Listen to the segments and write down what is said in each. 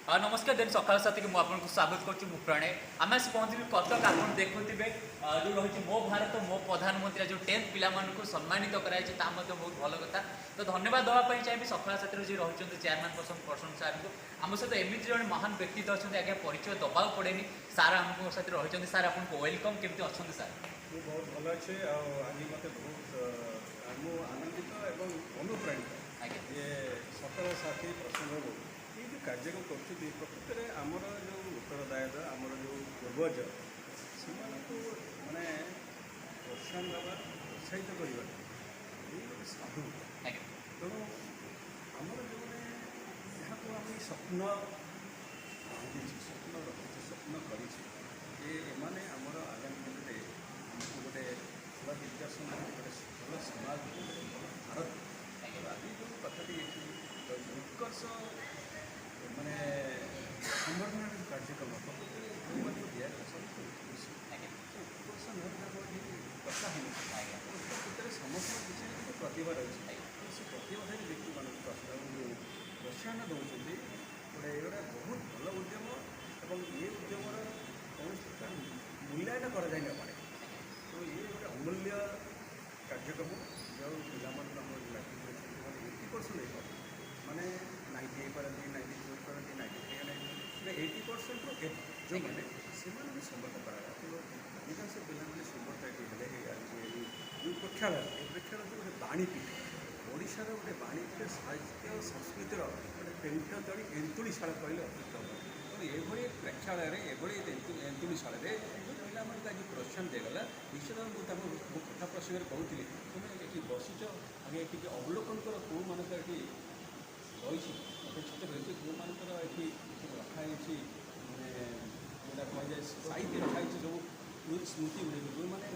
नमस्कार दिन सकाल साथी को आपको स्वागत करुँ प्रणय आम आसी पहुँचलु कटक आप देखुए जो रही मो भारत मो प्रधानमंत्री जो 10th पिला सम्मानित कराई बहुत भल कथा तो धन्यवाद देवाई चाहिए सकाल साथी जी रही चेयरमैन पर्सन सार को आम सहित एमती जन महान व्यक्तित्व अच्छा आज्ञा परिचय दबाक पड़ेनि सार आम साथ रही सार आपको वेलकम केमती अच्छा सार बहुत भल अच्छे आज मत बहुत आनंदित और अनुप्राणित आज्ञा ये सकल साथी प्रसंग ये जो कार्यक्रम कर प्रकृत में आमर जो उत्तरदायित्व आमर जो पूर्वज से माने प्रोत्साहन देवा उत्साहित करवा साधु तेणु आमर जो मैंने यहाँ को आम स्वप्न बांधि स्वप्न रखी स्वप्न करें आमर आगामी दिन में आमको गोटे भल निर्देशन गोटे भल समाज भारत आज जो कथाटी उत्कर्ष माने संवर्धन कार्यक्रम प्रकृति दिया उत्कर्ष कथा है प्रकृति समस्त किसी प्रतिभा रही से प्रतिभा व्यक्ति मान प्रोत्साहन दौरान गोटे गोटे बहुत भल उद्यम और ये उद्यमर कौन प्रकार मूल्यांकन कराई न पाए तो ये गोटे अमूल्य कार्यक्रम जो पिला 80% माने 90 करती 92 करती 93 80% जो मैंने से संबर्ध कर अधिकांश पिला संबर्ध ये प्रेक्षालय ये प्रेक्षालय गोटे बाणीपीठ ओडार गोटे बाणीपीठ साहित्य संस्कृतिर गोटे पेंट तली एंतुशाला कहले अत्युत्तम तेणु ये प्रेक्षालय ये एंतुशाला पिला आज प्रोत्साहन दिगला निश्चित भाव मुझे कथा प्रसंग में कहूली तुम ये बसीच आगे ये अवलोकन कर कौ मानक ये रही अपेक्षित रही कौ मानक ये रखाई मैंने जोटा कह साहित्य रखाई सब स्मृति गुड़िक जो मैंने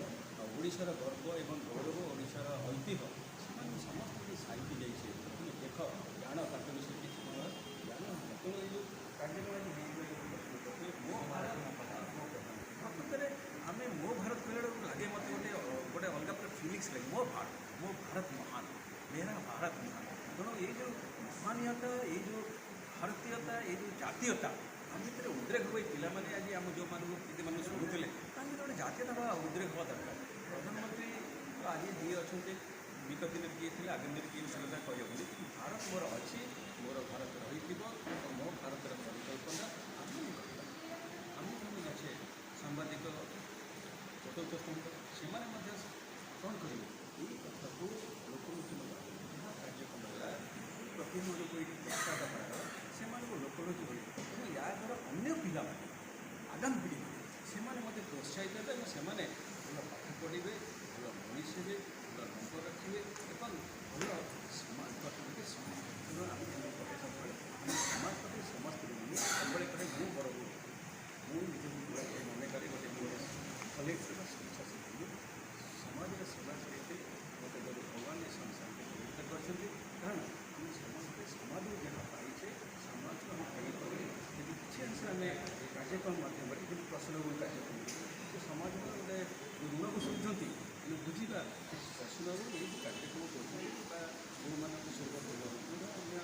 ओडार गर्व एवं गौरव ओडार ऐतिह्य से समस्त साहित्य जाइए तुम देख जान ताक विषय किसी जान तेणु ये कार्यक्रम मो भारत प्रकृत आम मो भारत कहला लगे मत गोटे गोटे अलग प्रकार फिलिंग्स लगे मो भारत महान मेरा भारत महान तेणु ये जो महानीयता ये जो भारतीयता ये जो जातीयता आम भर उद्रेक हुए पाने आज आम जो मैंने शुणुले गोटे जातीयता हवा उद्रेक हवा दरकार प्रधानमंत्री आज जी अच्छा विगत दिन किए थे आगामी दिन किए से कथा कहूँ भारत मोर अच्छी मोर भारत रही मो भारतर परिकल्पना आम जो अच्छे सांबादिक चतुर्थ स्तंभ से कौन करेंगे यही कथा को लोकमुखी जहाँ कार्यक्रम है प्रतिनिधि को ये प्रसाद करार से लोकमुखी हो तेणु या द्वारा अन्य पिला आगामी पीढ़ी से मत प्रोत्साहित हेବେ और से भल पाठ पढ़े भल मनीष हे भल नंबर रखिए और भल समाज प्रति समाज तेणु आम सबुले समाज प्रति समस्त सबुले कहे मु बड़ मुझे मन करे गोटे कलेक्ट स्वेच्छासेवी समाज सेवा करते गोटे गोटे भगवान ये संसार को पवित्र कर कारण हम समस्ते समाज में जहाँ पाइचे समाज को हम पाइपर यदि किसी अंश आम कार्यक्रम माध्यम ये प्रश्न कार्यक्रम तो समाज में गोटे ऋण को सुझुंट बुझा प्रश्न ये कार्यक्रम कर जो मानक स्वर्ग अन्य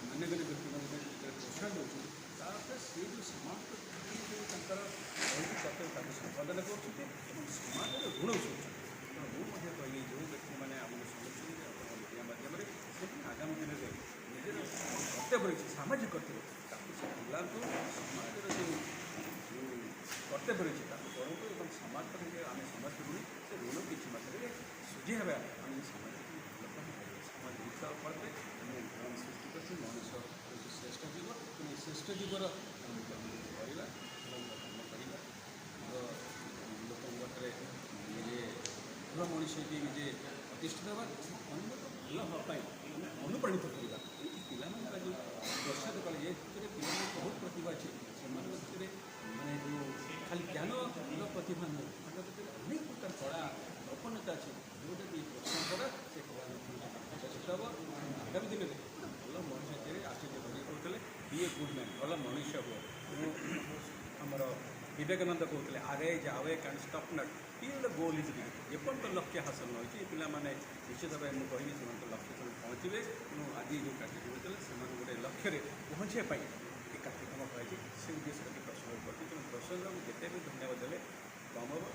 मान्यगण्य व्यक्ति मैंने प्रोत्साहन देते तापर से जो समाज जो रही कर्तव्य संपादन कर समाज ऋण सुझुं तेणु मुझे कहली जो व्यक्ति मैंने आमको शुणुच्छे मीडिया मध्यम से आगामी दिन में निजर कर्तव्य रही सामाजिक कर्तव्य से बुलातु समाज जो कर्तव्य रही करूँ और समाज पर आम समस्त ऋणी से ऋण किसी मात्रा सुझी हे आम समाज समाज हिसाब फल भगवान सृष्टि कर मनुष्य श्रेष्ठ जीव तेणु श्रेष्ठ जीवर करवा कम करवा लोक पाखे निजे भल मनीष निजे प्रतिष्ठित हवा अन्य भल हाँपाई अनुप्राणित करवा पिला जो प्रोत्साहित कले ये पिला बहुत प्रतिभा अच्छे से मैंने जो खाली ज्ञान प्रतिभा नुह अनेक प्रकार कला गोपनीयता अच्छे जोटा कि प्रोत्साहन करा से विकसित हम आगामी दिन में भल मनुष्य आश्चर्य भाई कहते बी ए गुड मैन भल मनुष्य हो आमर विवेकानंद कहते आगे जावे कैन स्टॉप नट ये गोटे गोल इज बी एपर्त लक्ष्य हासिल न होती पाने निश्चित भाव मुझे कहली से लक्ष्य पहुँचे तेणु आज जो कार्यक्रम होता है गोटे लक्ष्य पहुँचापी କାର୍ଯ୍ୟକ୍ରମ କରାଯାଇଛି ସେ ଉଦ୍ଦେଶ୍ୟରେ ପ୍ରସଙ୍ଗ କରିଛି ତେଣୁ ପ୍ରସଙ୍ଗକୁ ଯେତେ ବି ଧନ୍ୟବାଦ ଦେଲେ କମ୍ ହେବ